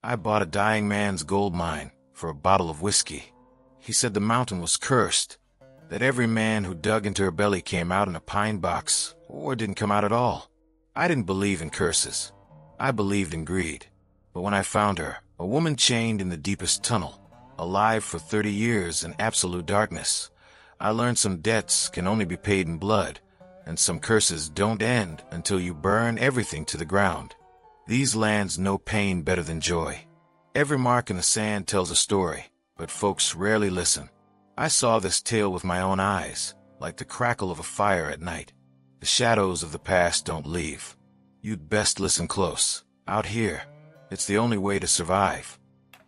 I bought a dying man's gold mine for a bottle of whiskey. He said the mountain was cursed, that every man who dug into her belly came out in a pine box or didn't come out at all. I didn't believe in curses. I believed in greed. But when I found her, a woman chained in the deepest tunnel, alive for 30 years in absolute darkness, I learned some debts can only be paid in blood, and some curses don't end until you burn everything to the ground. These lands know pain better than joy. Every mark in the sand tells a story, but folks rarely listen. I saw this tale with my own eyes, like the crackle of a fire at night. The shadows of the past don't leave. You'd best listen close. Out here, it's the only way to survive.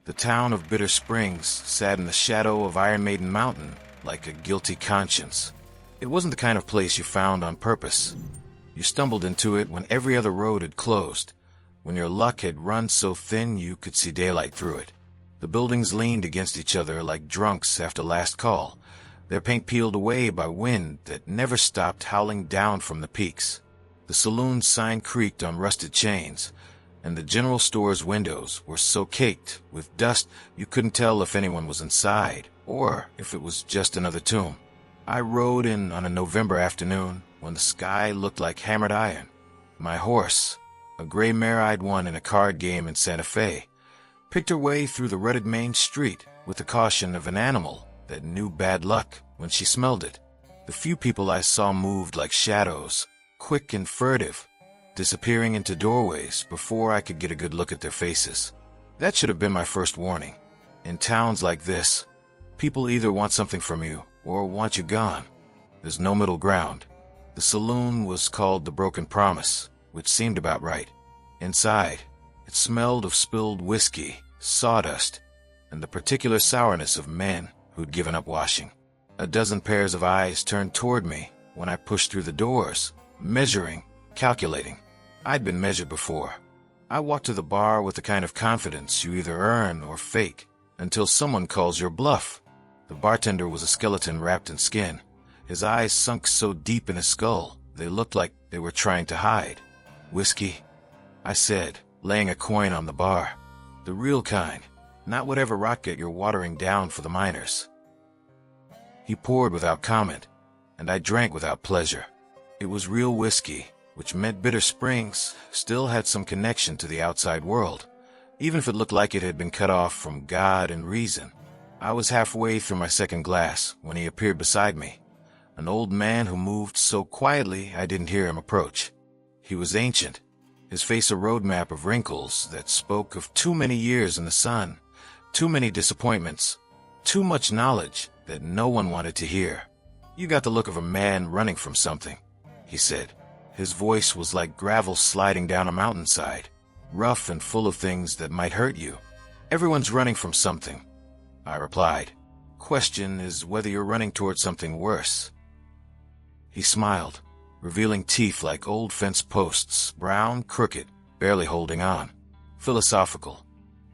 The town of Bitter Springs sat in the shadow of Iron Maiden Mountain like a guilty conscience. It wasn't the kind of place you found on purpose. You stumbled into it when every other road had closed, when your luck had run so thin you could see daylight through it. The buildings leaned against each other like drunks after last call, their paint peeled away by wind that never stopped howling down from the peaks. The saloon's sign creaked on rusted chains, and the general store's windows were so caked with dust you couldn't tell if anyone was inside or if it was just another tomb. I rode in on a November afternoon when the sky looked like hammered iron. My horse, a gray mare I'd won in a card game in Santa Fe, picked her way through the rutted main street with the caution of an animal that knew bad luck when she smelled it. The few people I saw moved like shadows, quick and furtive, disappearing into doorways before I could get a good look at their faces. That should have been my first warning. In towns like this, people either want something from you or want you gone. There's no middle ground. The saloon was called the Broken Promise, which seemed about right. Inside, it smelled of spilled whiskey, sawdust, and the particular sourness of men who'd given up washing. A dozen pairs of eyes turned toward me when I pushed through the doors, measuring, calculating. I'd been measured before. I walked to the bar with the kind of confidence you either earn or fake until someone calls your bluff. The bartender was a skeleton wrapped in skin. His eyes sunk so deep in his skull, they looked like they were trying to hide. "Whiskey?" I said, laying a coin on the bar. "The real kind, not whatever rocket you're watering down for the miners." He poured without comment, and I drank without pleasure. It was real whiskey, which meant Bitter Springs still had some connection to the outside world, even if it looked like it had been cut off from God and reason. I was halfway through my second glass when he appeared beside me, an old man who moved so quietly I didn't hear him approach. He was ancient, his face a roadmap of wrinkles that spoke of too many years in the sun, too many disappointments, too much knowledge that no one wanted to hear. "You got the look of a man running from something," he said. His voice was like gravel sliding down a mountainside, rough and full of things that might hurt you. "Everyone's running from something," I replied. "Question is whether you're running towards something worse." He smiled, revealing teeth like old fence posts, brown, crooked, barely holding on. "Philosophical.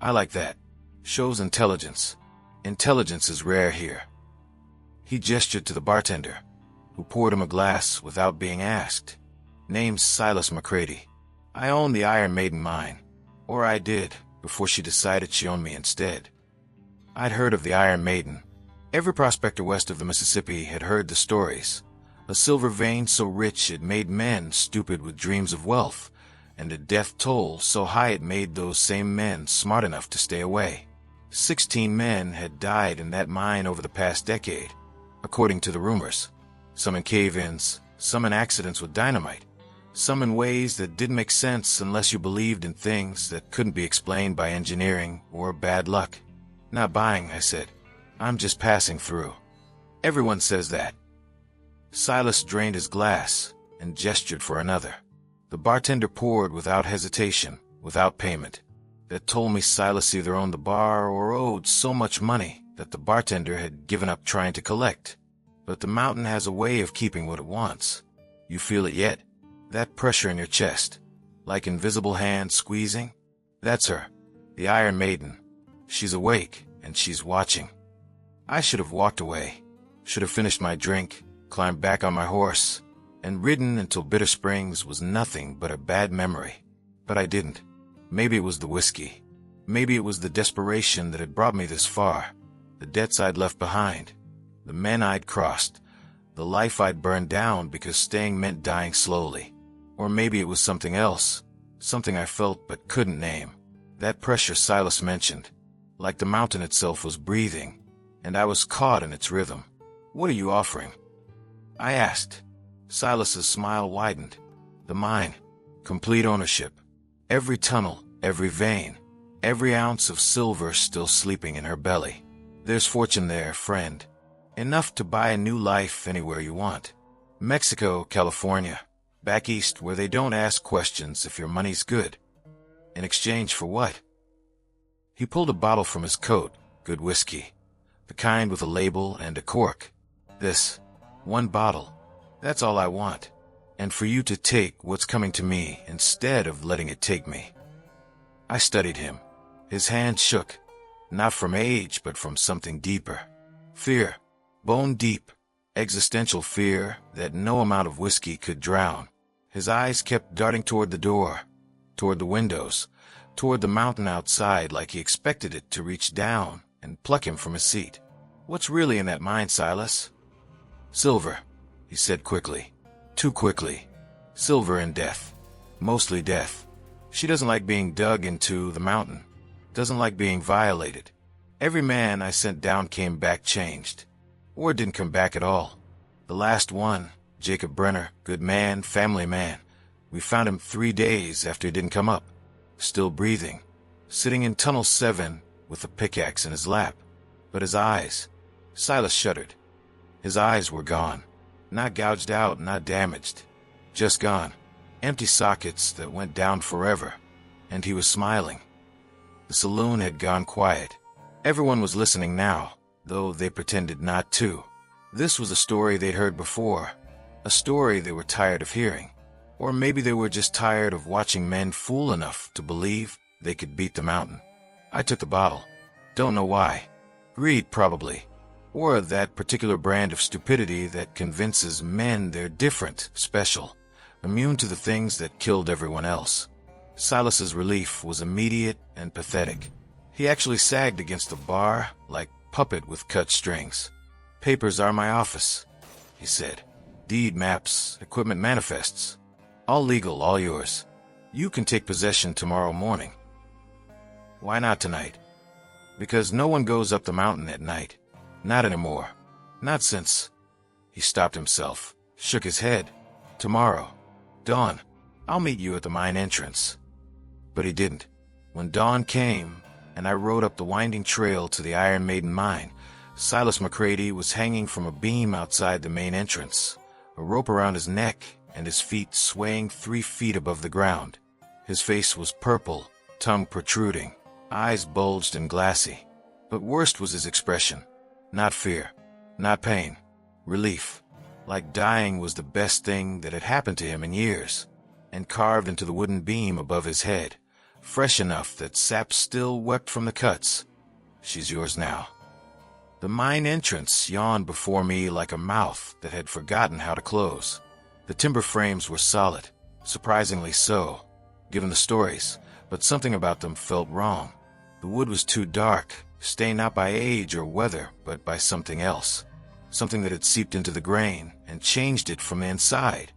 I like that. Shows intelligence. Intelligence is rare here." He gestured to the bartender, who poured him a glass without being asked. "Name's Silas McCready. I own the Iron Maiden mine. Or I did, before she decided she owned me instead." I'd heard of the Iron Maiden. Every prospector west of the Mississippi had heard the stories. A silver vein so rich it made men stupid with dreams of wealth, and a death toll so high it made those same men smart enough to stay away. 16 men had died in that mine over the past decade, according to the rumors. Some in cave-ins, some in accidents with dynamite, some in ways that didn't make sense unless you believed in things that couldn't be explained by engineering or bad luck. "Not buying," I said. "I'm just passing through." "Everyone says that." Silas drained his glass and gestured for another. The bartender poured without hesitation, without payment. That told me Silas either owned the bar or owed so much money that the bartender had given up trying to collect. But the mountain has a way of keeping what it wants. You feel it yet? That pressure in your chest, like invisible hands squeezing? That's her, the Iron Maiden. She's awake, and she's watching. I should have walked away, should have finished my drink, climbed back on my horse, and ridden until Bitter Springs was nothing but a bad memory. But I didn't. Maybe it was the whiskey. Maybe it was the desperation that had brought me this far, the debts I'd left behind, the men I'd crossed, the life I'd burned down because staying meant dying slowly. Or maybe it was something else, something I felt but couldn't name. That pressure Silas mentioned, like the mountain itself was breathing, and I was caught in its rhythm. "What are you offering?" I asked. Silas's smile widened. "The mine. Complete ownership. Every tunnel, every vein, every ounce of silver still sleeping in her belly. There's fortune there, friend. Enough to buy a new life anywhere you want. Mexico, California, back east where they don't ask questions if your money's good." "In exchange for what?" He pulled a bottle from his coat, good whiskey, the kind with a label and a cork. "This. One bottle. That's all I want. And for you to take what's coming to me instead of letting it take me." I studied him. His hand shook, not from age but from something deeper. Fear. Bone deep. Existential fear that no amount of whiskey could drown. His eyes kept darting toward the door, toward the windows, toward the mountain outside like he expected it to reach down and pluck him from his seat. "What's really in that mine, Silas?" "Silver," he said quickly. Too quickly. "Silver and death. Mostly death. She doesn't like being dug into the mountain. Doesn't like being violated. Every man I sent down came back changed. Or didn't come back at all. The last one, Jacob Brenner, good man, family man. We found him 3 days after he didn't come up. Still breathing. Sitting in Tunnel 7 with a pickaxe in his lap. But his eyes..." Silas shuddered. His eyes were gone. Not gouged out, not damaged. Just gone. Empty sockets that went down forever. And he was smiling. The saloon had gone quiet. Everyone was listening now, though they pretended not to. This was a story they'd heard before. A story they were tired of hearing. Or maybe they were just tired of watching men fool enough to believe they could beat the mountain. I took the bottle. Don't know why. Greed, probably. Or that particular brand of stupidity that convinces men they're different, special, immune to the things that killed everyone else. Silas's relief was immediate and pathetic. He actually sagged against the bar like puppet with cut strings. "Papers are my office," he said. "Deed maps, equipment manifests. All legal, all yours. You can take possession tomorrow morning." "Why not tonight?" "Because no one goes up the mountain at night. Not anymore. Not since..." He stopped himself, shook his head. "Tomorrow. Dawn. I'll meet you at the mine entrance." But he didn't. When dawn came, and I rode up the winding trail to the Iron Maiden mine, Silas McCready was hanging from a beam outside the main entrance, a rope around his neck and his feet swaying 3 feet above the ground. His face was purple, tongue protruding, eyes bulged and glassy. But worst was his expression. Not fear, not pain, relief. Like dying was the best thing that had happened to him in years. And carved into the wooden beam above his head, fresh enough that sap still wept from the cuts. "She's yours now." The mine entrance yawned before me like a mouth that had forgotten how to close. The timber frames were solid, surprisingly so, given the stories, but something about them felt wrong. The wood was too dark, stained not by age or weather, but by something else. Something that had seeped into the grain and changed it from the inside.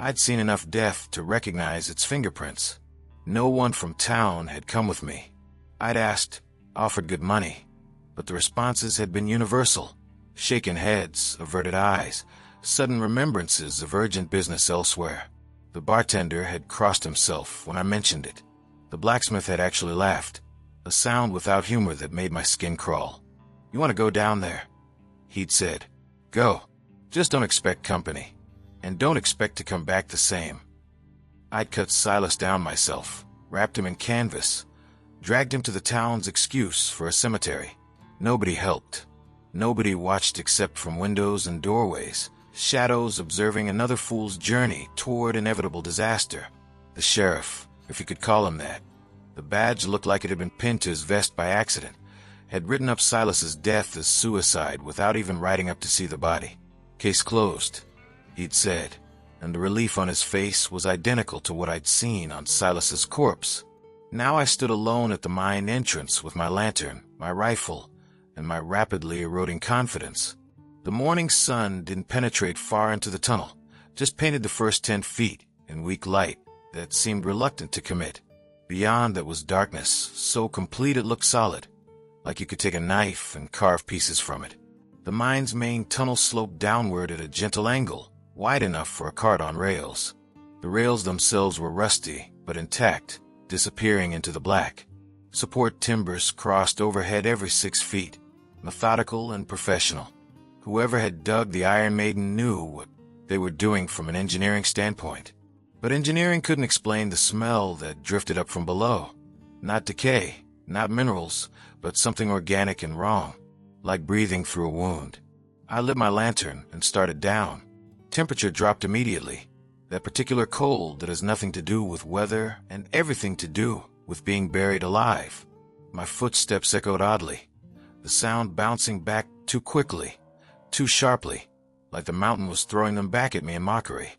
I'd seen enough death to recognize its fingerprints. No one from town had come with me. I'd asked, offered good money, but the responses had been universal. Shaken heads, averted eyes, sudden remembrances of urgent business elsewhere. The bartender had crossed himself when I mentioned it. The blacksmith had actually laughed, a sound without humor that made my skin crawl. "You want to go down there?" he'd said. "Go. Just don't expect company. And don't expect to come back the same." I'd cut Silas down myself, wrapped him in canvas, dragged him to the town's excuse for a cemetery. Nobody helped. Nobody watched except from windows and doorways, shadows observing another fool's journey toward inevitable disaster. The sheriff, if you could call him that. The badge looked like it had been pinned to his vest by accident, had written up Silas's death as suicide without even riding up to see the body. "Case closed," he'd said, and the relief on his face was identical to what I'd seen on Silas's corpse. Now I stood alone at the mine entrance with my lantern, my rifle, and my rapidly eroding confidence. The morning sun didn't penetrate far into the tunnel, just painted the first 10 feet in weak light that seemed reluctant to commit. Beyond that was darkness, so complete it looked solid, like you could take a knife and carve pieces from it. The mine's main tunnel sloped downward at a gentle angle, wide enough for a cart on rails. The rails themselves were rusty, but intact, disappearing into the black. Support timbers crossed overhead every 6 feet, methodical and professional. Whoever had dug the Iron Maiden knew what they were doing from an engineering standpoint. But engineering couldn't explain the smell that drifted up from below. Not decay, not minerals, but something organic and wrong, like breathing through a wound. I lit my lantern and started down. Temperature dropped immediately. That particular cold that has nothing to do with weather and everything to do with being buried alive. My footsteps echoed oddly, the sound bouncing back too quickly, too sharply, like the mountain was throwing them back at me in mockery.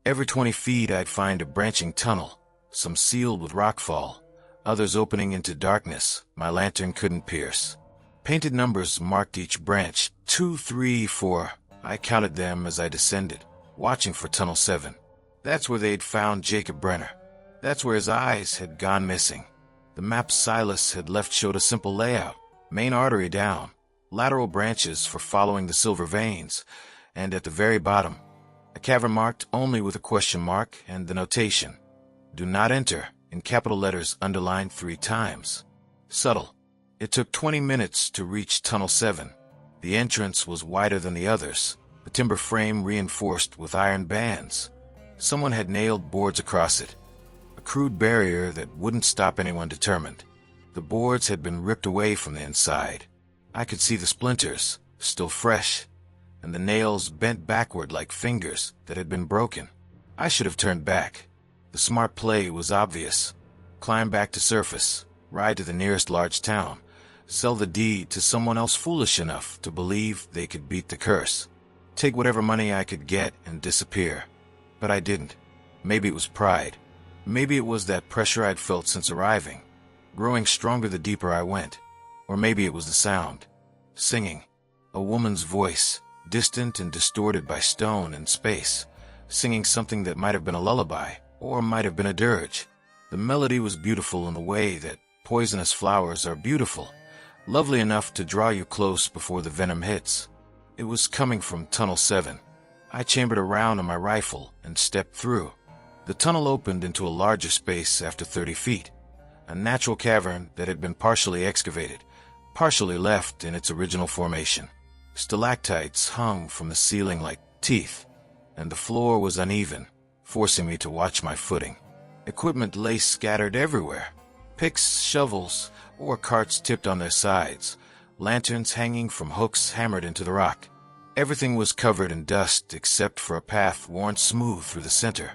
Every 20 feet I'd find a branching tunnel, some sealed with rockfall, others opening into darkness my lantern couldn't pierce. Painted numbers marked each branch, 2, 3, 4. I counted them as I descended, watching for Tunnel 7. That's where they'd found Jacob Brenner. That's where his eyes had gone missing. The map Silas had left showed a simple layout. Main artery down, lateral branches for following the silver veins, and at the very bottom, a cavern marked only with a question mark and the notation, "Do not enter," in capital letters underlined 3 times. Subtle. It took 20 minutes to reach Tunnel 7. The entrance was wider than the others, the timber frame reinforced with iron bands. Someone had nailed boards across it, a crude barrier that wouldn't stop anyone determined. The boards had been ripped away from the inside. I could see the splinters, still fresh, and the nails bent backward like fingers that had been broken. I should have turned back. The smart play was obvious. Climb back to surface, ride to the nearest large town, sell the deed to someone else foolish enough to believe they could beat the curse, take whatever money I could get and disappear. But I didn't. Maybe it was pride. Maybe it was that pressure I'd felt since arriving, growing stronger the deeper I went. Or maybe it was the sound. Singing. A woman's voice, distant and distorted by stone and space, singing something that might have been a lullaby, or might have been a dirge. The melody was beautiful in the way that poisonous flowers are beautiful, lovely enough to draw you close before the venom hits. It was coming from Tunnel 7. I chambered a round on my rifle and stepped through. The tunnel opened into a larger space after 30 feet, a natural cavern that had been partially excavated, partially left in its original formation. Stalactites hung from the ceiling like teeth, and the floor was uneven, forcing me to watch my footing. Equipment lay scattered everywhere, picks, shovels, or carts tipped on their sides, lanterns hanging from hooks hammered into the rock. Everything was covered in dust except for a path worn smooth through the center.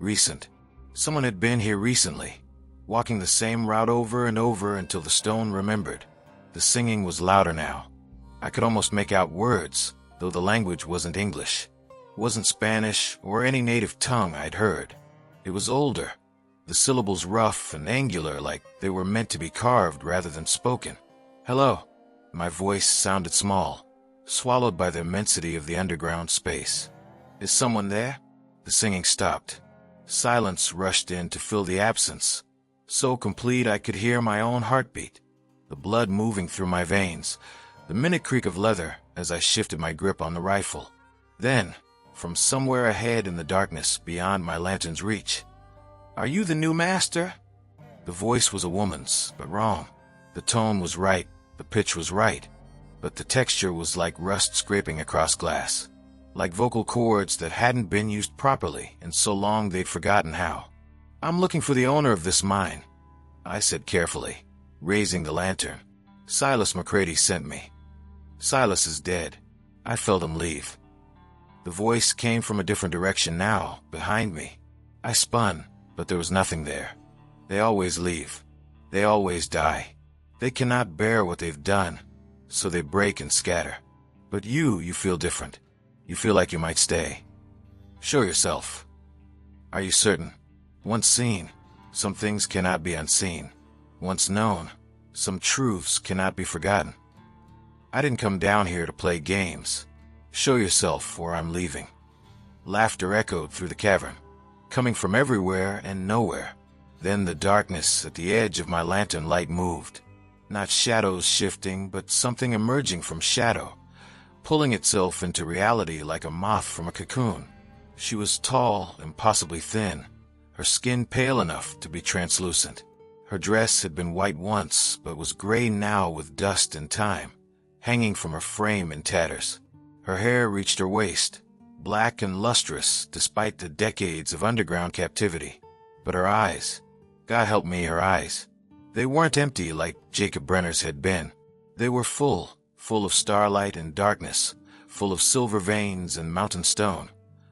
Recent. Someone had been here recently, walking the same route over and over until the stone remembered. The singing was louder now. I could almost make out words, though the language wasn't English, wasn't Spanish or any native tongue I'd heard. It was older, the syllables rough and angular like they were meant to be carved rather than spoken. Hello. My voice sounded small, swallowed by the immensity of the underground space. Is someone there? The singing stopped. Silence rushed in to fill the absence, so complete I could hear my own heartbeat, the blood moving through my veins, the minute creak of leather as I shifted my grip on the rifle. Then, from somewhere ahead in the darkness beyond my lantern's reach, "Are you the new master?" The voice was a woman's, but wrong. The tone was right, the pitch was right, but the texture was like rust scraping across glass, like vocal cords that hadn't been used properly in so long they'd forgotten how. "I'm looking for the owner of this mine," I said carefully, raising the lantern. "Silas McCready sent me." "Silas is dead." I felt him leave. The voice came from a different direction now, behind me. I spun, but there was nothing there. They always leave. They always die. They cannot bear what they've done, so they break and scatter. But you feel different. You feel like you might stay. Show yourself. Are you certain? Once seen, some things cannot be unseen. once known. Some truths cannot be forgotten. I didn't come down here to play games. Show yourself or I'm leaving. Laughter echoed through the cavern, coming from everywhere and nowhere. Then the darkness at the edge of my lantern light moved. Not shadows shifting, but something emerging from shadow, pulling itself into reality like a moth from a cocoon. She was tall, impossibly thin, her skin pale enough to be translucent. Her dress had been white once, but was gray now with dust and time, hanging from her frame in tatters. Her hair reached her waist, black and lustrous despite the decades of underground captivity. But her eyes, God help me, her eyes. They weren't empty like Jacob Brenner's had been. They were full of starlight and darkness, full of silver veins and mountain stone,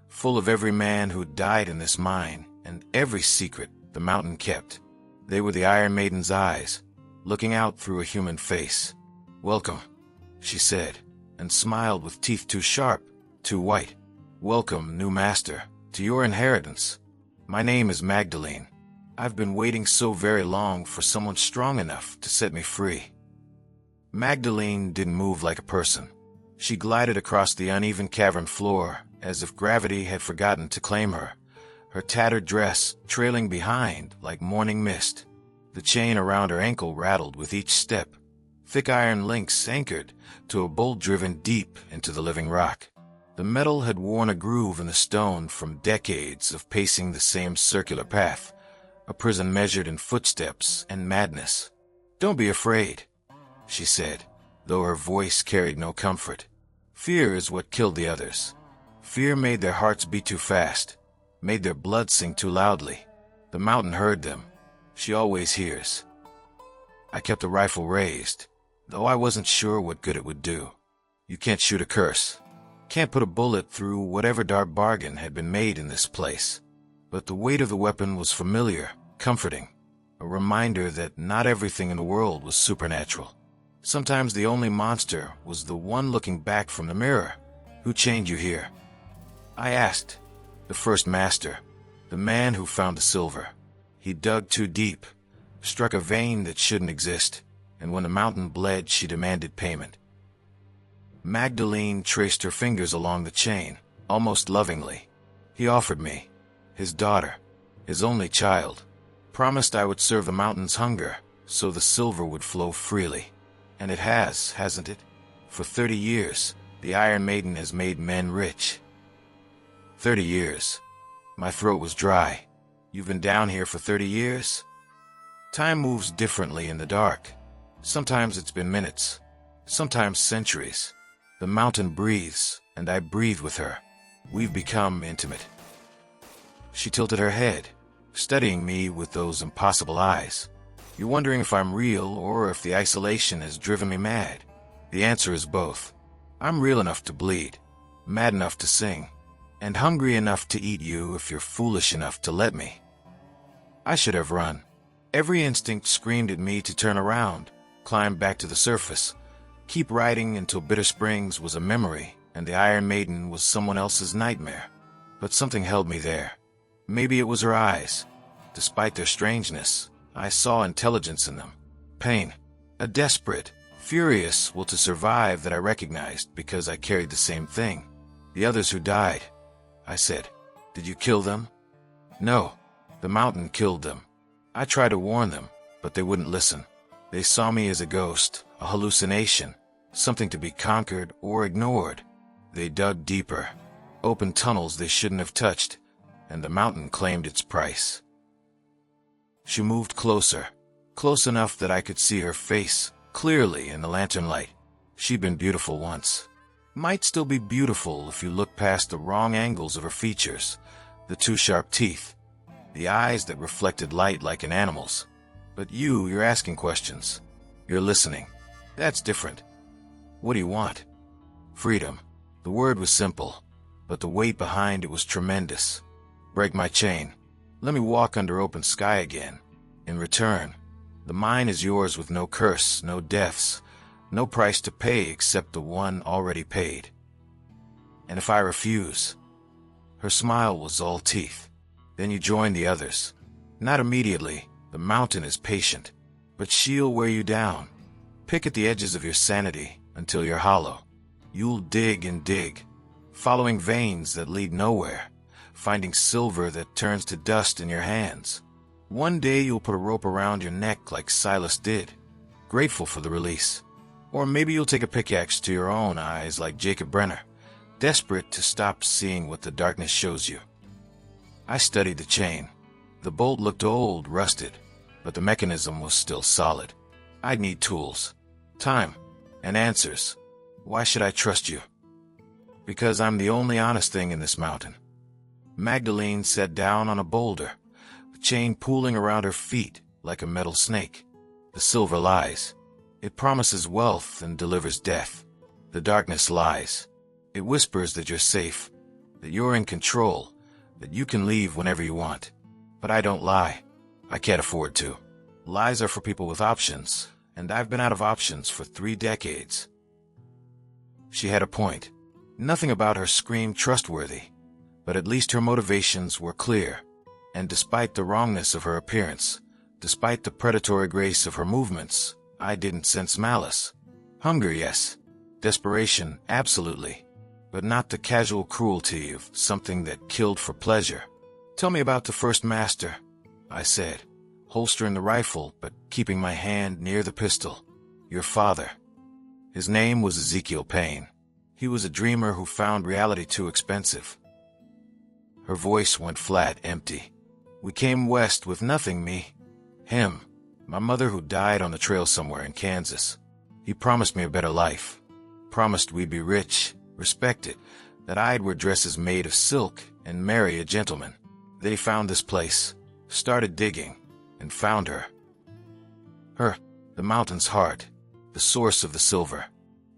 full of every man who died in this mine and every secret the mountain kept. They were the Iron Maiden's eyes, looking out through a human face. "Welcome," she said, and smiled with teeth too sharp, too white. "Welcome, new master, to your inheritance. My name is Magdalene. I've been waiting so very long for someone strong enough to set me free." Magdalene didn't move like a person. She glided across the uneven cavern floor as if gravity had forgotten to claim her, her tattered dress trailing behind like morning mist. The chain around her ankle rattled with each step, thick iron links anchored to a bolt driven deep into the living rock. The metal had worn a groove in the stone from decades of pacing the same circular path, a prison measured in footsteps and madness. "Don't be afraid," she said, though her voice carried no comfort. "Fear is what killed the others. Fear made their hearts beat too fast, made their blood sing too loudly. The mountain heard them. She always hears." I kept the rifle raised, though I wasn't sure what good it would do. You can't shoot a curse. Can't put a bullet through whatever dark bargain had been made in this place. But the weight of the weapon was familiar, comforting, a reminder that not everything in the world was supernatural. Sometimes the only monster was the one looking back from the mirror. "Who chained you here?" I asked. "The first master, the man who found the silver. He dug too deep, struck a vein that shouldn't exist, and when the mountain bled, she demanded payment." Magdalene traced her fingers along the chain, almost lovingly. "He offered me, his daughter, his only child, promised I would serve the mountain's hunger so the silver would flow freely. And it has, hasn't it? For 30 years, the Iron Maiden has made men rich." 30 years. My throat was dry. "You've been down here for 30 years? Time moves differently in the dark. Sometimes it's been minutes, sometimes centuries. The mountain breathes, and I breathe with her. We've become intimate." She tilted her head, studying me with those impossible eyes. "You're wondering if I'm real or if the isolation has driven me mad. The answer is both. I'm real enough to bleed, mad enough to sing, and hungry enough to eat you if you're foolish enough to let me." I should have run. Every instinct screamed at me to turn around, climb back to the surface, keep riding until Bitter Springs was a memory and the Iron Maiden was someone else's nightmare. But something held me there. Maybe it was her eyes. Despite their strangeness, I saw intelligence in them. Pain. A desperate, furious will to survive that I recognized because I carried the same thing. "The others who died," I said. "Did you kill them?" "No. The mountain killed them. I tried to warn them, but they wouldn't listen. They saw me as a ghost, a hallucination, something to be conquered or ignored. They dug deeper, opened tunnels they shouldn't have touched, and the mountain claimed its price." She moved closer, close enough that I could see her face clearly in the lantern light. She'd been beautiful once. Might still be beautiful if you look past the wrong angles of her features, the too sharp teeth, the eyes that reflected light like an animal's. But you're asking questions. You're listening. That's different. What do you want? Freedom. The word was simple, but the weight behind it was tremendous. Break my chain. Let me walk under open sky again. In return, the mine is yours with no curse, no deaths, no price to pay except the one already paid. And if I refuse? Her smile was all teeth. Then you join the others. Not immediately. The mountain is patient. but she'll wear you down. Pick at the edges of your sanity until you're hollow. You'll dig and dig, following veins that lead nowhere, finding silver that turns to dust in your hands. One day you'll put a rope around your neck like Silas did, grateful for the release. Or maybe you'll take a pickaxe to your own eyes like Jacob Brenner, desperate to stop seeing what the darkness shows you. I studied the chain. The bolt looked old, rusted, but the mechanism was still solid. I'd need tools, time, and answers. Why should I trust you? Because I'm the only honest thing in this mountain. Magdalene sat down on a boulder, the chain pooling around her feet like a metal snake. The silver lies. It promises wealth and delivers death. The darkness lies. It whispers that you're safe, that you're in control, that you can leave whenever you want. But I don't lie. I can't afford to. Lies are for people with options, and I've been out of options for 3 decades. She had a point. Nothing about her screamed trustworthy, but at least her motivations were clear. And despite the wrongness of her appearance, despite the predatory grace of her movements, I didn't sense malice. Hunger, yes. Desperation, absolutely. But not the casual cruelty of something that killed for pleasure. Tell me about the first master, I said, holstering the rifle but keeping my hand near the pistol. Your father. His name was Ezekiel Payne. He was a dreamer who found reality too expensive. Her voice went flat, empty. We came west with nothing, me. Him. My mother who died on the trail somewhere in Kansas. He promised me a better life. Promised we'd be rich, respected, that I'd wear dresses made of silk and marry a gentleman. Then he found this place, started digging, and found her. Her, the mountain's heart, the source of the silver.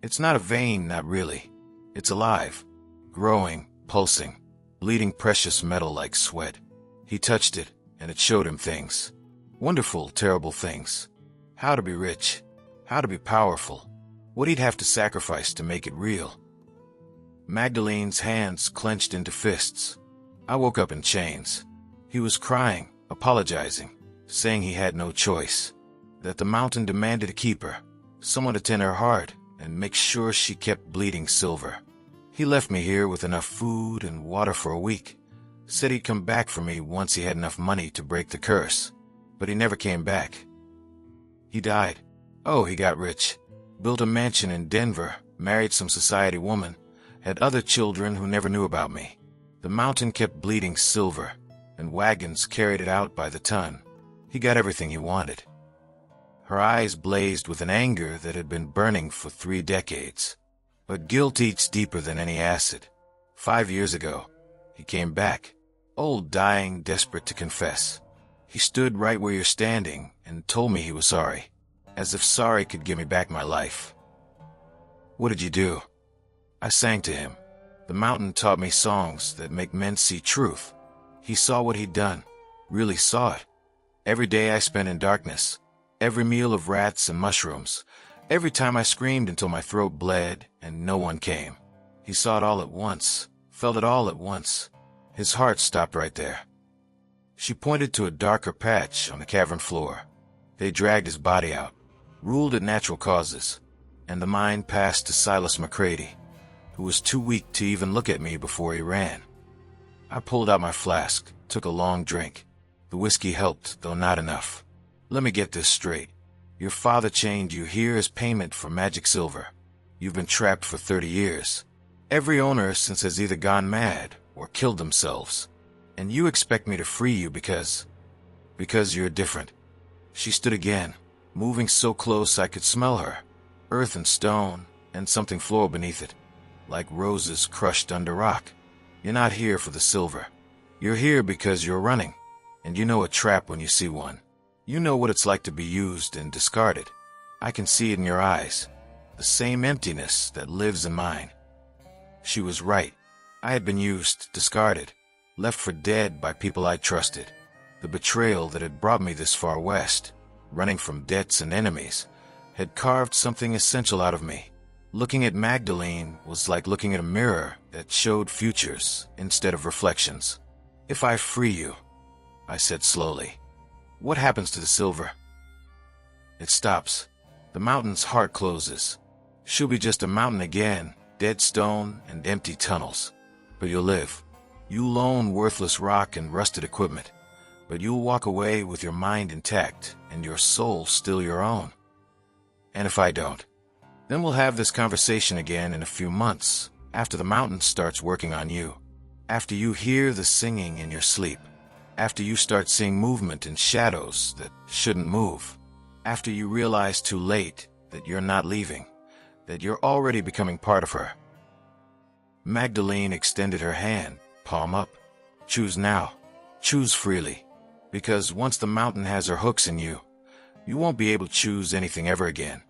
It's not a vein, not really. It's alive, growing, pulsing, bleeding precious metal like sweat. He touched it, and it showed him things. Wonderful, terrible things. How to be rich, how to be powerful, what he'd have to sacrifice to make it real. Magdalene's hands clenched into fists. I woke up in chains. He was crying, apologizing, saying he had no choice, that the mountain demanded to keep her, someone to tend her heart and make sure she kept bleeding silver. He left me here with enough food and water for a week, said he'd come back for me once he had enough money to break the curse. But he never came back. He died. Oh, he got rich. Built a mansion in Denver, married some society woman, had other children who never knew about me. The mountain kept bleeding silver, and wagons carried it out by the ton. He got everything he wanted. Her eyes blazed with an anger that had been burning for 3 decades. But guilt eats deeper than any acid. 5 years ago, he came back, old, dying, desperate to confess. He stood right where you're standing and told me he was sorry, as if sorry could give me back my life. What did you do? I sang to him. The mountain taught me songs that make men see truth. He saw what he'd done, really saw it. Every day I spent in darkness, every meal of rats and mushrooms, every time I screamed until my throat bled and no one came. He saw it all at once, felt it all at once. His heart stopped right there. She pointed to a darker patch on the cavern floor. They dragged his body out, ruled it natural causes, and the mine passed to Silas McCready, who was too weak to even look at me before he ran. I pulled out my flask, took a long drink. The whiskey helped, though not enough. Let me get this straight. Your father chained you here as payment for magic silver. You've been trapped for 30 years. Every owner since has either gone mad or killed themselves. And you expect me to free you because you're different. She stood again, moving so close I could smell her. Earth and stone, and something floral beneath it, like roses crushed under rock. You're not here for the silver. You're here because you're running, and you know a trap when you see one. You know what it's like to be used and discarded. I can see it in your eyes, the same emptiness that lives in mine. She was right. I had been used, discarded, left for dead by people I trusted. The betrayal that had brought me this far west, running from debts and enemies, had carved something essential out of me. Looking at Magdalene was like looking at a mirror that showed futures instead of reflections. If I free you, I said slowly, what happens to the silver? It stops. The mountain's heart closes. She'll be just a mountain again, dead stone and empty tunnels. But you'll live. You'll own worthless rock and rusted equipment. But you'll walk away with your mind intact and your soul still your own. And if I don't, then we'll have this conversation again in a few months, after the mountain starts working on you. After you hear the singing in your sleep. After you start seeing movement in shadows that shouldn't move. After you realize too late that you're not leaving, that you're already becoming part of her. Magdalene extended her hand, palm up. Choose now. Choose freely. Because once the mountain has her hooks in you, you won't be able to choose anything ever again.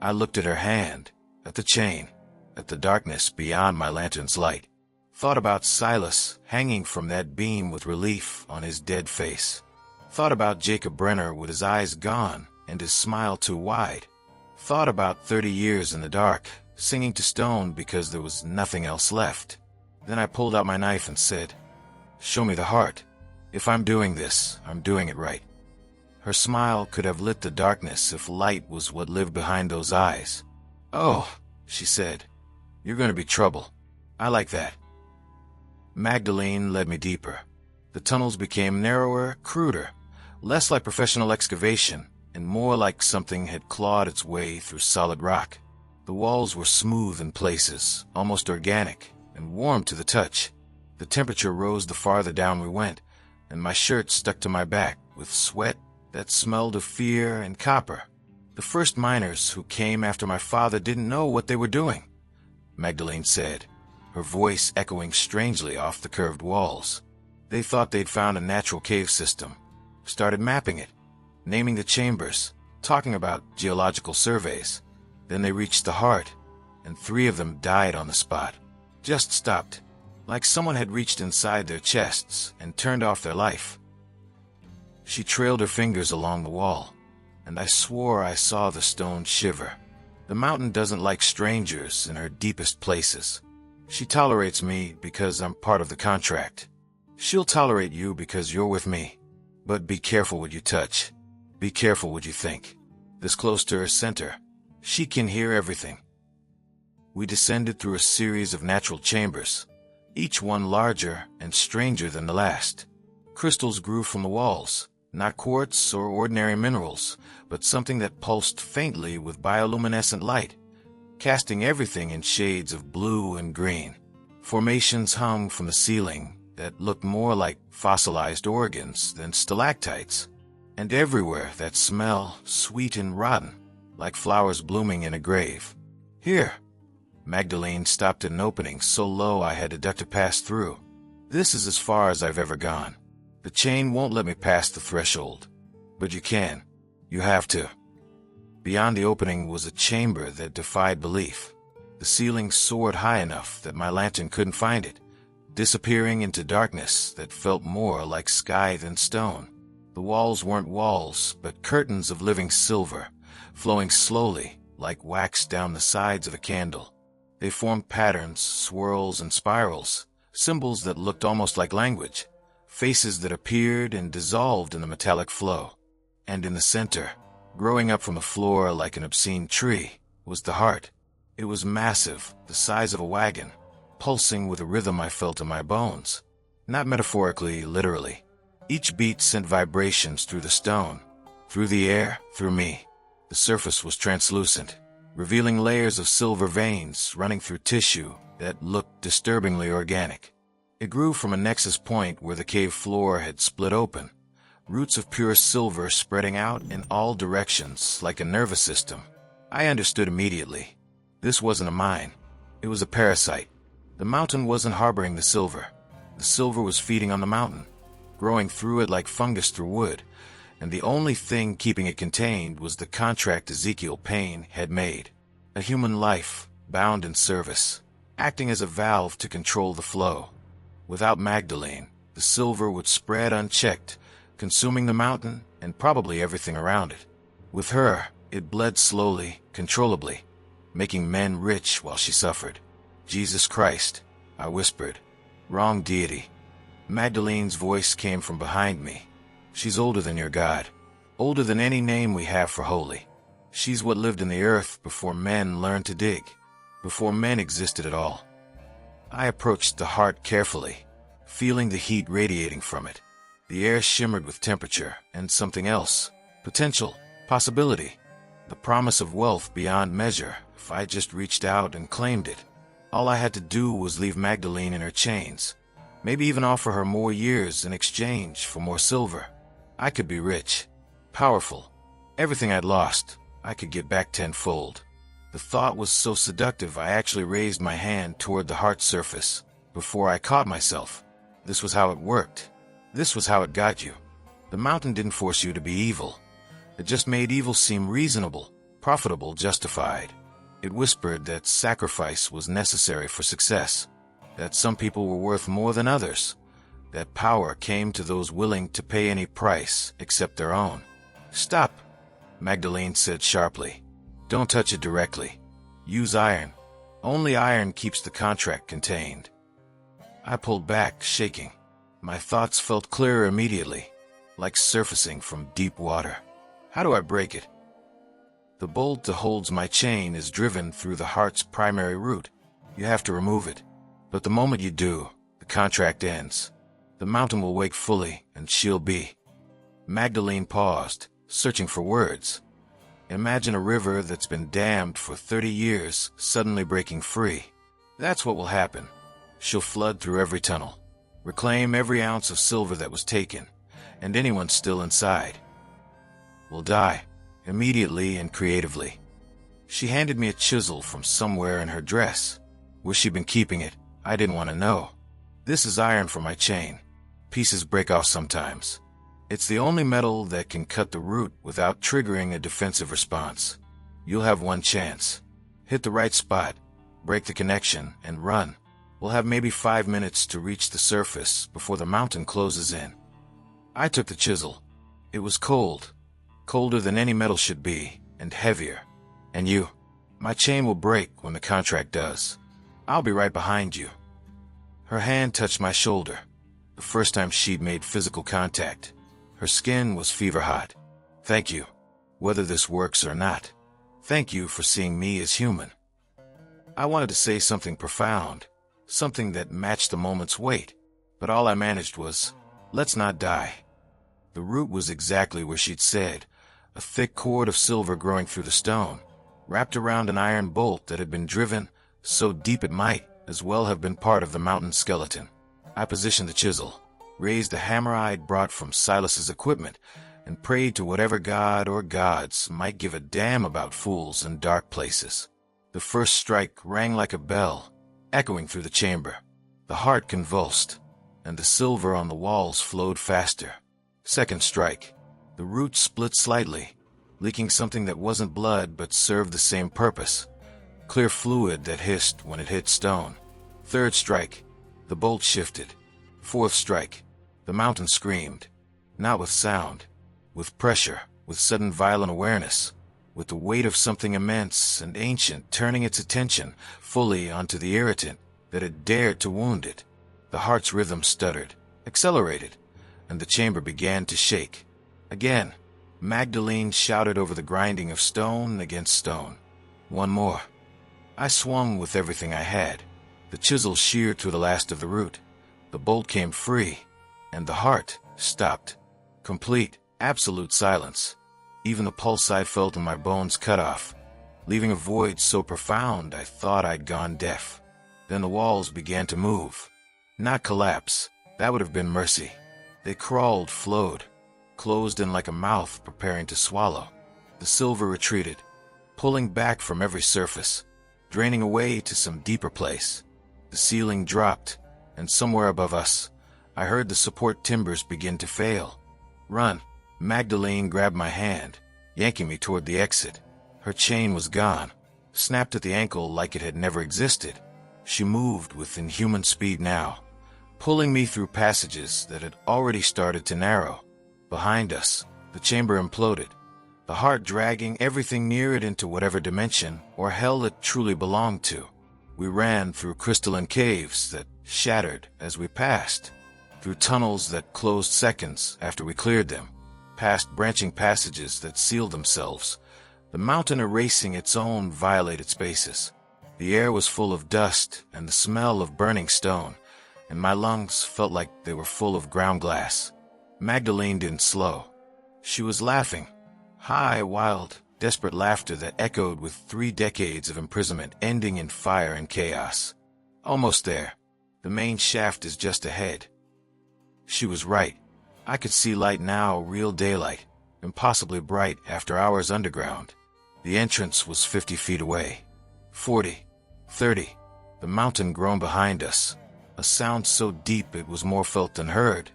I looked at her hand, at the chain, at the darkness beyond my lantern's light. Thought about Silas hanging from that beam with relief on his dead face. Thought about Jacob Brenner with his eyes gone and his smile too wide. Thought about 30 years in the dark, singing to stone because there was nothing else left. Then I pulled out my knife and said, "Show me the heart. If I'm doing this, I'm doing it right." Her smile could have lit the darkness if light was what lived behind those eyes. "Oh," she said, "you're going to be trouble. I like that." Magdalene led me deeper. The tunnels became narrower, cruder, less like professional excavation, and more like something had clawed its way through solid rock. The walls were smooth in places, almost organic, and warm to the touch. The temperature rose the farther down we went, and my shirt stuck to my back with sweat that smelled of fear and copper. The first miners who came after my father didn't know what they were doing, Magdalene said, her voice echoing strangely off the curved walls. They thought they'd found a natural cave system, started mapping it, naming the chambers, talking about geological surveys. Then they reached the heart, and 3 of them died on the spot. Just stopped, like someone had reached inside their chests and turned off their life. She trailed her fingers along the wall, and I swore I saw the stone shiver. The mountain doesn't like strangers in her deepest places. She tolerates me because I'm part of the contract. She'll tolerate you because you're with me. But be careful what you touch. Be careful what you think. This close to her center, she can hear everything. We descended through a series of natural chambers, each one larger and stranger than the last. Crystals grew from the walls, not quartz or ordinary minerals, but something that pulsed faintly with bioluminescent light, casting everything in shades of blue and green. Formations hung from the ceiling that looked more like fossilized organs than stalactites, and everywhere that smell sweet and rotten, like flowers blooming in a grave. "Here." Magdalene stopped at an opening so low I had to duck to pass through. "This is as far as I've ever gone. The chain won't let me pass the threshold. But you can. You have to." Beyond the opening was a chamber that defied belief. The ceiling soared high enough that my lantern couldn't find it, disappearing into darkness that felt more like sky than stone. The walls weren't walls, but curtains of living silver, flowing slowly like wax down the sides of a candle. They formed patterns, swirls, and spirals, symbols that looked almost like language, faces that appeared and dissolved in the metallic flow. And in the center, growing up from the floor like an obscene tree, was the heart. It was massive, the size of a wagon, pulsing with a rhythm I felt in my bones. Not metaphorically, literally. Each beat sent vibrations through the stone, through the air, through me. The surface was translucent, revealing layers of silver veins running through tissue that looked disturbingly organic. It grew from a nexus point where the cave floor had split open, roots of pure silver spreading out in all directions like a nervous system. I understood immediately. This wasn't a mine. It was a parasite. The mountain wasn't harboring the silver. The silver was feeding on the mountain, growing through it like fungus through wood, and the only thing keeping it contained was the contract Ezekiel Payne had made. A human life, bound in service, acting as a valve to control the flow. Without Magdalene, the silver would spread unchecked, consuming the mountain and probably everything around it. With her, it bled slowly, controllably, making men rich while she suffered. "Jesus Christ," I whispered. "Wrong deity." Magdalene's voice came from behind me. "She's older than your God. older than any name we have for holy. She's what lived in the earth before men learned to dig, before men existed at all. I approached the heart carefully, feeling the heat radiating from it. The air shimmered with temperature and something else, potential, possibility, the promise of wealth beyond measure if I just reached out and claimed it. All I had to do was leave Magdalene in her chains, maybe even offer her more years in exchange for more silver. I could be rich, powerful, everything I'd lost, I could get back tenfold. The thought was so seductive I actually raised my hand toward the heart's surface before I caught myself. This was how it worked. This was how it got you. The mountain didn't force you to be evil. It just made evil seem reasonable, profitable, justified. It whispered that sacrifice was necessary for success, that some people were worth more than others, that power came to those willing to pay any price except their own. "Stop," Magdalene said sharply. "Don't touch it directly. Use iron. Only iron keeps the contract contained." I pulled back, shaking. My thoughts felt clearer immediately, like surfacing from deep water. How do I break it? The bolt that holds my chain is driven through the heart's primary root. You have to remove it. But the moment you do, the contract ends. The mountain will wake fully, and she'll be. Magdalene paused, searching for words. Imagine a river that's been dammed for 30 years suddenly breaking free. That's what will happen. She'll flood through every tunnel, reclaim every ounce of silver that was taken, and anyone still inside will die, immediately and creatively. She handed me a chisel from somewhere in her dress. Where she'd been keeping it, I didn't want to know. "This is iron for my chain. Pieces break off sometimes. It's the only metal that can cut the root without triggering a defensive response. You'll have one chance. Hit the right spot, break the connection, and run. We'll have maybe 5 minutes to reach the surface before the mountain closes in." I took the chisel. It was cold, colder than any metal should be, and heavier. "And you? My chain will break when the contract does. I'll be right behind you." Her hand touched my shoulder, the first time she'd made physical contact. Her skin was fever hot. "Thank you, whether this works or not. Thank you for seeing me as human." I wanted to say something profound, something that matched the moment's weight, but all I managed was, "Let's not die." The root was exactly where she'd said, a thick cord of silver growing through the stone, wrapped around an iron bolt that had been driven so deep it might as well have been part of the mountain's skeleton. I positioned the chisel, raised the hammer I'd brought from Silas's equipment, and prayed to whatever god or gods might give a damn about fools in dark places. The first strike rang like a bell, echoing through the chamber. The heart convulsed, and the silver on the walls flowed faster. Second strike. The root split slightly, leaking something that wasn't blood but served the same purpose. Clear fluid that hissed when it hit stone. Third strike. The bolt shifted. Fourth strike. The mountain screamed. Not with sound, with pressure, with sudden violent awareness, with the weight of something immense and ancient turning its attention fully onto the irritant that had dared to wound it. The heart's rhythm stuttered, accelerated, and the chamber began to shake. Again, Magdalene shouted over the grinding of stone against stone. One more. I swung with everything I had. The chisel sheared through the last of the root. The bolt came free, and the heart stopped. Complete, absolute silence. Even the pulse I felt in my bones cut off, leaving a void so profound I thought I'd gone deaf. Then the walls began to move. Not collapse. That would have been mercy. They crawled, flowed, closed in like a mouth preparing to swallow. The silver retreated, pulling back from every surface, draining away to some deeper place. The ceiling dropped, and somewhere above us, I heard the support timbers begin to fail. "Run!" Magdalene grabbed my hand, yanking me toward the exit. Her chain was gone, snapped at the ankle like it had never existed. She moved with inhuman speed now, pulling me through passages that had already started to narrow. Behind us, the chamber imploded, the heart dragging everything near it into whatever dimension or hell it truly belonged to. We ran through crystalline caves that shattered as we passed, through tunnels that closed seconds after we cleared them, past branching passages that sealed themselves, the mountain erasing its own violated spaces. The air was full of dust and the smell of burning stone, and my lungs felt like they were full of ground glass. Magdalene didn't slow. She was laughing. High, wild, desperate laughter that echoed with 3 decades of imprisonment ending in fire and chaos. Almost there. The main shaft is just ahead. She was right. I could see light now, real daylight, impossibly bright after hours underground. The entrance was 50 feet away. 40, 30. The mountain groaned behind us, a sound so deep it was more felt than heard.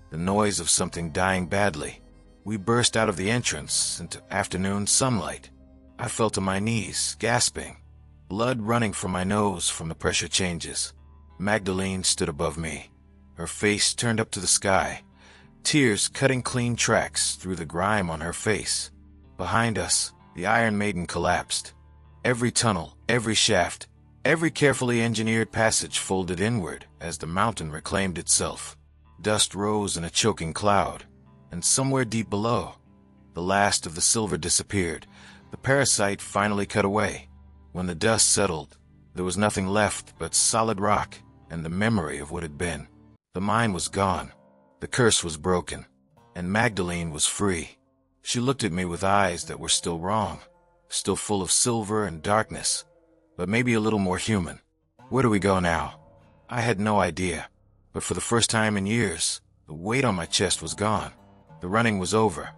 The noise of something dying badly. We burst out of the entrance into afternoon sunlight. I fell to my knees, gasping, blood running from my nose from the pressure changes. Magdalene stood above me, her face turned up to the sky, tears cutting clean tracks through the grime on her face. Behind us, the Iron Maiden collapsed. Every tunnel, every shaft, every carefully engineered passage folded inward as the mountain reclaimed itself. Dust rose in a choking cloud, and somewhere deep below, the last of the silver disappeared. The parasite finally cut away. When the dust settled, there was nothing left but solid rock and the memory of what had been. The mine was gone. The curse was broken, and Magdalene was free. She looked at me with eyes that were still wrong, still full of silver and darkness, but maybe a little more human. Where do we go now? I had no idea, but for the first time in years, the weight on my chest was gone. The running was over.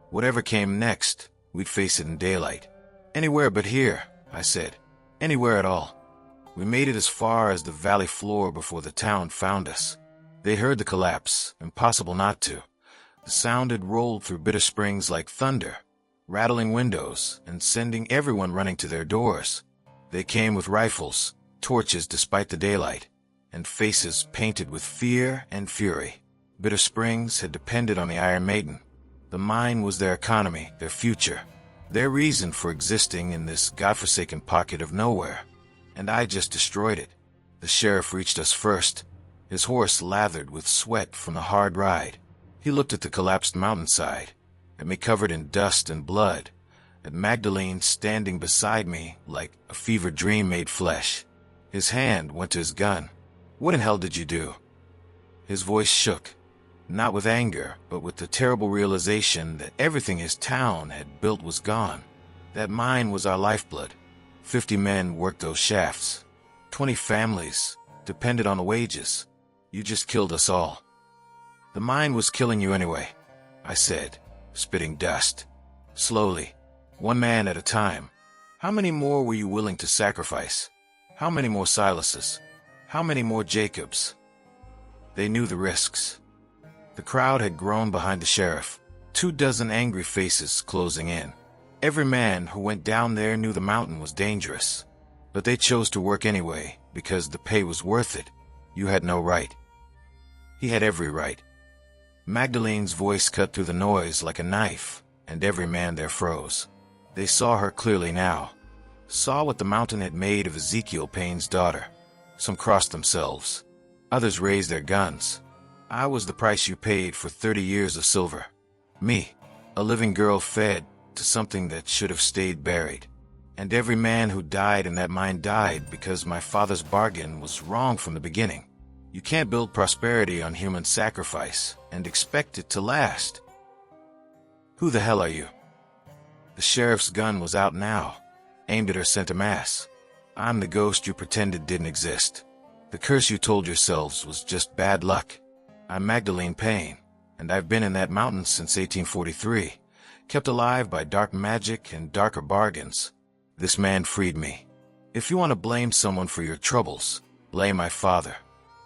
Whatever came next, we'd face it in daylight. Anywhere but here, I said. Anywhere at all. We made it as far as the valley floor before the town found us. They heard the collapse, impossible not to. The sound had rolled through Bitter Springs like thunder, rattling windows and sending everyone running to their doors. They came with rifles, torches despite the daylight, and faces painted with fear and fury. Bitter Springs had depended on the Iron Maiden. The mine was their economy, their future, their reason for existing in this godforsaken pocket of nowhere. And I just destroyed it. The sheriff reached us first, his horse lathered with sweat from the hard ride. He looked at the collapsed mountainside, at me covered in dust and blood, at Magdalene standing beside me like a fevered dream made flesh. His hand went to his gun. "What in hell did you do?" His voice shook, not with anger, but with the terrible realization that everything his town had built was gone. That mine was our lifeblood. 50 men worked those shafts. 20 families depended on the wages. You just killed us all. The mine was killing you anyway, I said, spitting dust. Slowly, one man at a time. How many more were you willing to sacrifice? How many more Silases? How many more Jacobs? They knew the risks. The crowd had grown behind the sheriff, 24 angry faces closing in. Every man who went down there knew the mountain was dangerous, but they chose to work anyway because the pay was worth it. You had no right. He had every right. Magdalene's voice cut through the noise like a knife, and every man there froze. They saw her clearly now, saw what the mountain had made of Ezekiel Payne's daughter. Some crossed themselves. Others raised their guns. I was the price you paid for 30 years of silver. Me, a living girl fed to something that should have stayed buried. And every man who died in that mine died because my father's bargain was wrong from the beginning. You can't build prosperity on human sacrifice and expect it to last. Who the hell are you? The sheriff's gun was out now, aimed at her center mass. I'm the ghost you pretended didn't exist. The curse you told yourselves was just bad luck. I'm Magdalene Payne, and I've been in that mountain since 1843, kept alive by dark magic and darker bargains. This man freed me. If you want to blame someone for your troubles, blame my father.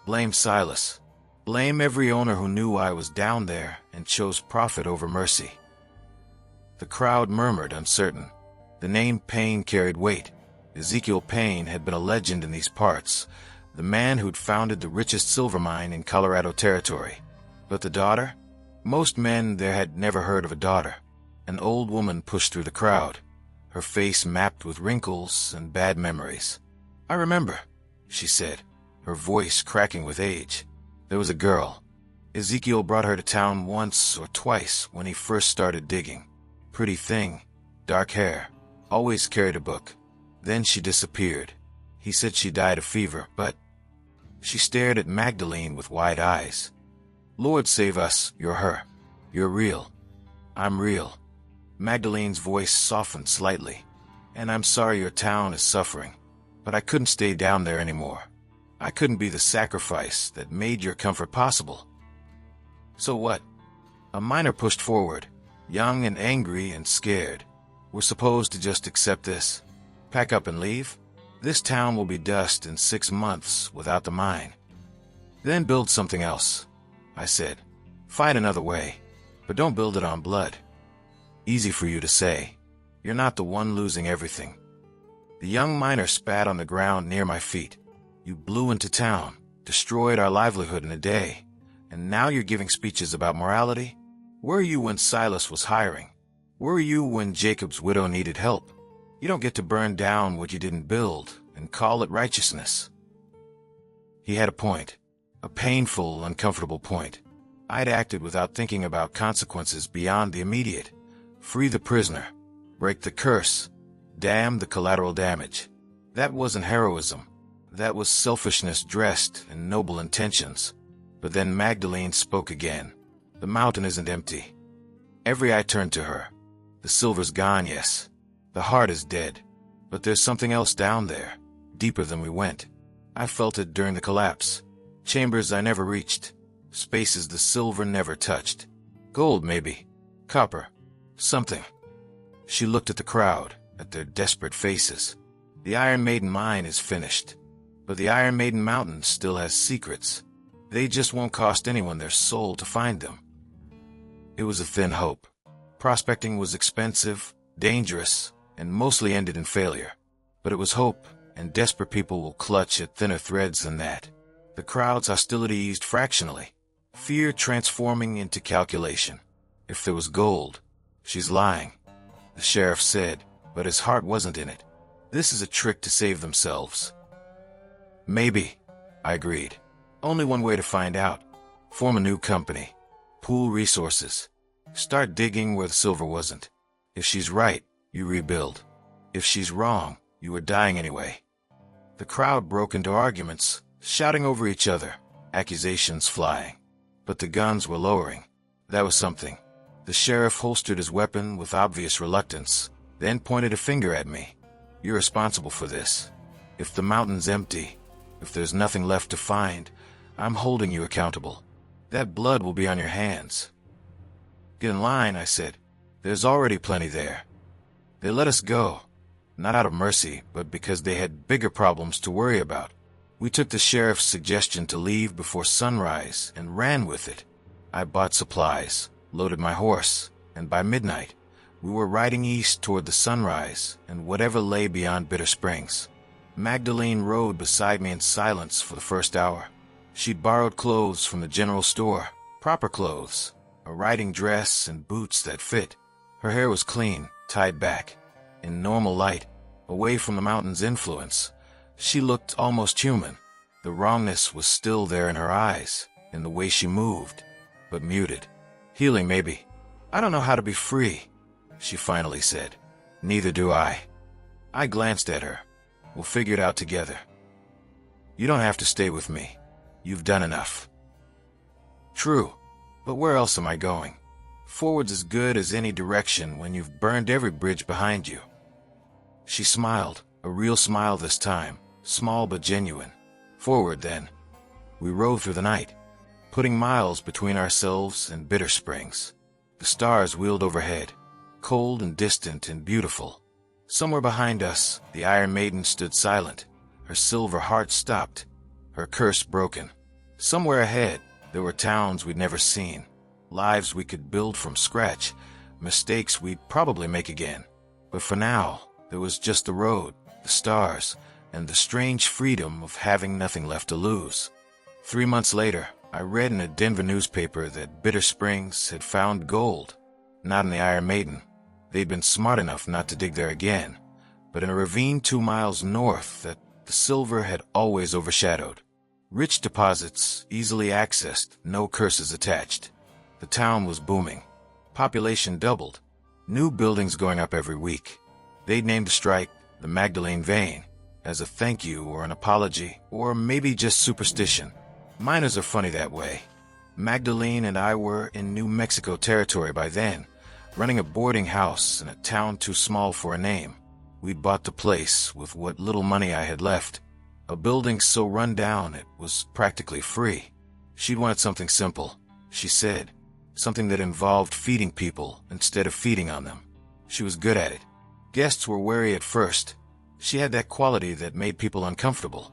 Blame Silas. Blame every owner who knew I was down there and chose profit over mercy. The crowd murmured, uncertain. The name Payne carried weight. Ezekiel Payne had been a legend in these parts, the man who'd founded the richest silver mine in Colorado Territory. But the daughter? Most men there had never heard of a daughter. An old woman pushed through the crowd, her face mapped with wrinkles and bad memories. "I remember," she said, her voice cracking with age. "There was a girl. Ezekiel brought her to town once or twice when he first started digging. Pretty thing, dark hair, always carried a book. Then she disappeared. He said she died of fever, but she stared at Magdalene with wide eyes. Lord save us, you're her. You're real. I'm real. Magdalene's voice softened slightly. And I'm sorry your town is suffering, but I couldn't stay down there anymore. I couldn't be the sacrifice that made your comfort possible. So what? A miner pushed forward, young and angry and scared. We're supposed to just accept this, pack up and leave? This town will be dust in 6 months without the mine. Then build something else, I said. Find another way, but don't build it on blood. Easy for you to say. You're not the one losing everything. The young miner spat on the ground near my feet. You blew into town, destroyed our livelihood in a day, and now you're giving speeches about morality? Where were you when Silas was hiring? Where were you when Jacob's widow needed help? You don't get to burn down what you didn't build and call it righteousness. He had a point, a painful, uncomfortable point. I'd acted without thinking about consequences beyond the immediate. Free the prisoner, break the curse, damn the collateral damage. That wasn't heroism. That was selfishness dressed in noble intentions. But then Magdalene spoke again. The mountain isn't empty. Every eye turned to her. The silver's gone, yes. The heart is dead. But there's something else down there, deeper than we went. I felt it during the collapse. Chambers I never reached. Spaces the silver never touched. Gold, maybe. Copper. Something. She looked at the crowd, at their desperate faces. The Iron Maiden mine is finished. But the Iron Maiden mountain still has secrets. They just won't cost anyone their soul to find them. It was a thin hope. Prospecting was expensive, dangerous, and mostly ended in failure. But it was hope, and desperate people will clutch at thinner threads than that. The crowd's hostility eased fractionally, fear transforming into calculation. If there was gold, she's lying, the sheriff said, but his heart wasn't in it. This is a trick to save themselves. Maybe, I agreed. Only one way to find out. Form a new company. Pool resources. Start digging where the silver wasn't. If she's right, you rebuild. If she's wrong, you are dying anyway. The crowd broke into arguments, shouting over each other, accusations flying. But the guns were lowering. That was something. The sheriff holstered his weapon with obvious reluctance, then pointed a finger at me. You're responsible for this. If the mountain's empty, if there's nothing left to find, I'm holding you accountable. That blood will be on your hands. Get in line, I said. There's already plenty there. They let us go, not out of mercy, but because they had bigger problems to worry about. We took the sheriff's suggestion to leave before sunrise and ran with it. I bought supplies, loaded my horse, and by midnight, we were riding east toward the sunrise and whatever lay beyond Bitter Springs. Magdalene rode beside me in silence for the first hour. She'd borrowed clothes from the general store, proper clothes, a riding dress and boots that fit. Her hair was clean, tied back. In normal light, away from the mountain's influence, she looked almost human. The wrongness was still there in her eyes, in the way she moved, but muted. Healing, maybe. I don't know how to be free, she finally said. Neither do I. I glanced at her. We'll figure it out together. You don't have to stay with me. You've done enough. True, but where else am I going? Forward's as good as any direction when you've burned every bridge behind you. She smiled, a real smile this time, small but genuine. Forward, then. We rode through the night, putting miles between ourselves and Bitter Springs. The stars wheeled overhead, cold and distant and beautiful. Somewhere behind us, the Iron Maiden stood silent, her silver heart stopped, her curse broken. Somewhere ahead, there were towns we'd never seen, lives we could build from scratch, mistakes we'd probably make again. But for now, there was just the road, the stars, and the strange freedom of having nothing left to lose. 3 months later, I read in a Denver newspaper that Bitter Springs had found gold. Not in the Iron Maiden. They'd been smart enough not to dig there again, but in a ravine 2 miles north that the silver had always overshadowed. Rich deposits, easily accessed, no curses attached. The town was booming. Population doubled. New buildings going up every week. They'd named the strike the Magdalene Vein, as a thank you or an apology, or maybe just superstition. Miners are funny that way. Magdalene and I were in New Mexico territory by then, running a boarding house in a town too small for a name. We'd bought the place with what little money I had left. A building so run down it was practically free. She'd wanted something simple, she said. Something that involved feeding people instead of feeding on them. She was good at it. Guests were wary at first. She had that quality that made people uncomfortable.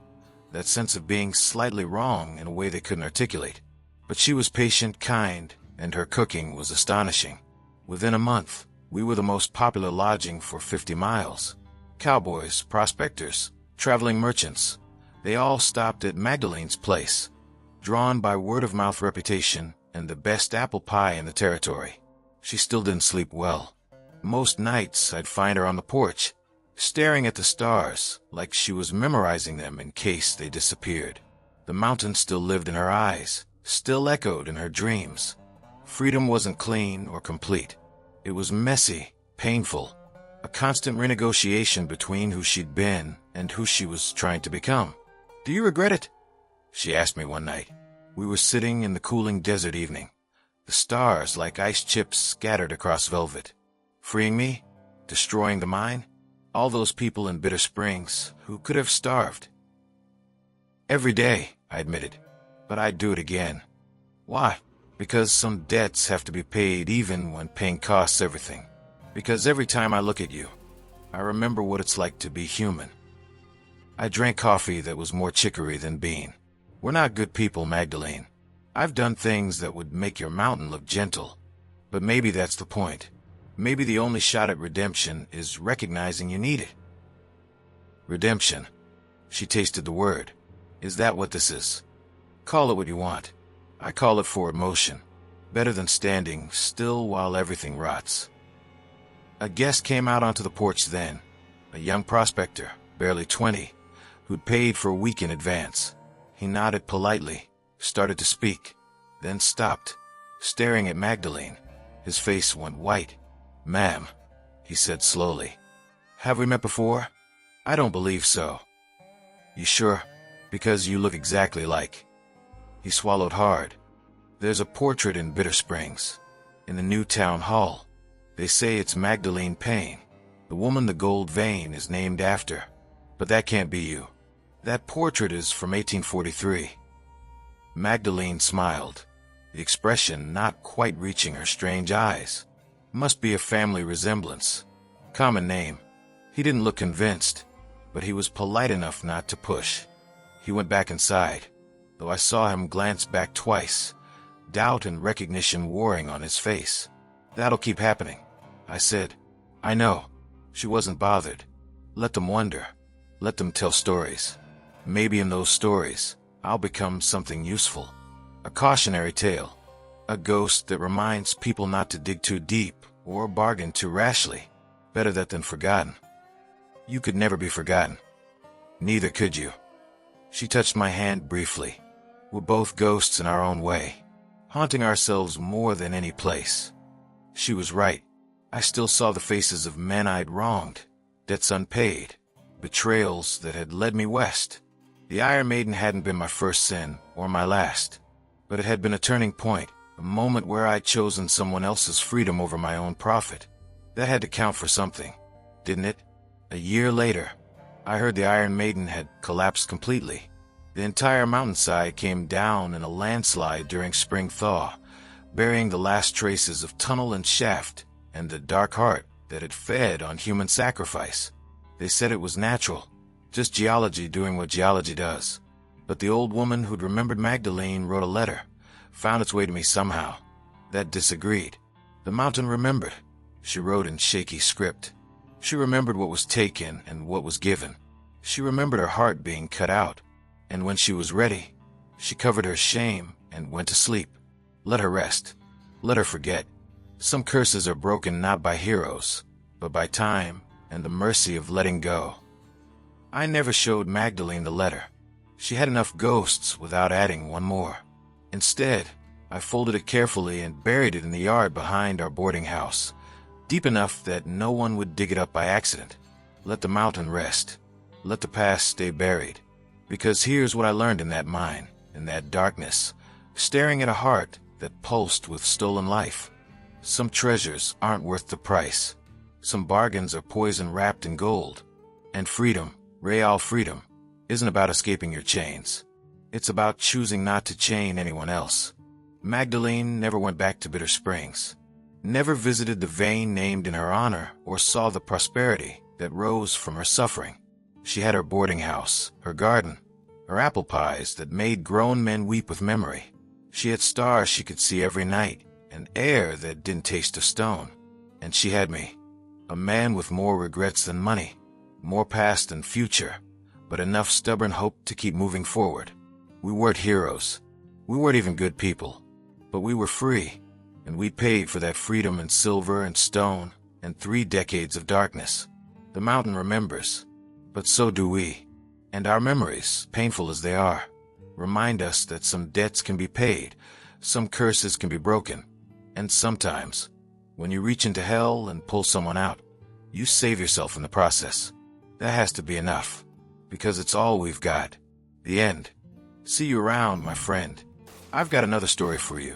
That sense of being slightly wrong in a way they couldn't articulate. But she was patient, kind, and her cooking was astonishing. Within a month, we were the most popular lodging for 50 miles. Cowboys, prospectors, traveling merchants, they all stopped at Magdalene's place, drawn by word-of-mouth reputation and the best apple pie in the territory. She still didn't sleep well. Most nights I'd find her on the porch, staring at the stars like she was memorizing them in case they disappeared. The mountain still lived in her eyes, still echoed in her dreams. Freedom wasn't clean or complete. It was messy, painful, a constant renegotiation between who she'd been and who she was trying to become. "Do you regret it?" she asked me one night. We were sitting in the cooling desert evening, the stars like ice chips scattered across velvet. Freeing me? Destroying the mine? All those people in Bitter Springs who could have starved. "Every day," I admitted, "but I'd do it again." "Why?" "Because some debts have to be paid even when paying costs everything. Because every time I look at you, I remember what it's like to be human." I drank coffee that was more chicory than bean. "We're not good people, Magdalene. I've done things that would make your mountain look gentle. But maybe that's the point. Maybe the only shot at redemption is recognizing you need it." Redemption. She tasted the word. "Is that what this is?" "Call it what you want. I call it forward motion. Better than standing still while everything rots." A guest came out onto the porch then. A young prospector, barely 20, who'd paid for a week in advance. He nodded politely, started to speak, then stopped, staring at Magdalene. His face went white. "Ma'am," he said slowly. "Have we met before?" "I don't believe so." "You sure? Because you look exactly like..." He swallowed hard. "There's a portrait in Bitter Springs, in the new town hall. They say it's Magdalene Payne, the woman the gold vein is named after. But that can't be you. That portrait is from 1843. Magdalene smiled, the expression not quite reaching her strange eyes. Must be a family resemblance. Common name. He didn't look convinced, but he was polite enough not to push. He went back inside, though I saw him glance back twice, doubt and recognition warring on his face. "That'll keep happening," I said. "I know." She wasn't bothered. Let them wonder. Let them tell stories. Maybe in those stories, I'll become something useful. A cautionary tale. A ghost that reminds people not to dig too deep or bargain too rashly. Better that than forgotten. You could never be forgotten. Neither could you. She touched my hand briefly. We're both ghosts in our own way, haunting ourselves more than any place. She was right. I still saw the faces of men I'd wronged, debts unpaid, betrayals that had led me west. The Iron Maiden hadn't been my first sin or my last, but it had been a turning point, a moment where I'd chosen someone else's freedom over my own profit. That had to count for something, didn't it? A year later, I heard the Iron Maiden had collapsed completely. The entire mountainside came down in a landslide during spring thaw, burying the last traces of tunnel and shaft and the dark heart that had fed on human sacrifice. They said it was natural, just geology doing what geology does. But the old woman who'd remembered Magdalene wrote a letter, found its way to me somehow. That disagreed. The mountain remembered. She wrote in shaky script. She remembered what was taken and what was given. She remembered her heart being cut out. And when she was ready, she covered her shame and went to sleep. Let her rest. Let her forget. Some curses are broken not by heroes, but by time and the mercy of letting go. I never showed Magdalene the letter. She had enough ghosts without adding one more. Instead, I folded it carefully and buried it in the yard behind our boarding house, deep enough that no one would dig it up by accident. Let the mountain rest. Let the past stay buried. Because here's what I learned in that mine, in that darkness, staring at a heart that pulsed with stolen life. Some treasures aren't worth the price. Some bargains are poison wrapped in gold. And freedom, real freedom, isn't about escaping your chains. It's about choosing not to chain anyone else. Magdalene never went back to Bitter Springs, never visited the vein named in her honor or saw the prosperity that rose from her suffering. She had her boarding house, her garden, her apple pies that made grown men weep with memory. She had stars she could see every night, and air that didn't taste of stone. And she had me, a man with more regrets than money, more past than future, but enough stubborn hope to keep moving forward. We weren't heroes. We weren't even good people. But we were free, and we paid for that freedom in silver and stone and 3 decades of darkness. The mountain remembers, but so do we. And our memories, painful as they are, remind us that some debts can be paid, some curses can be broken, and sometimes, when you reach into hell and pull someone out, you save yourself in the process. That has to be enough, because it's all we've got. The end. See you around, my friend. I've got another story for you.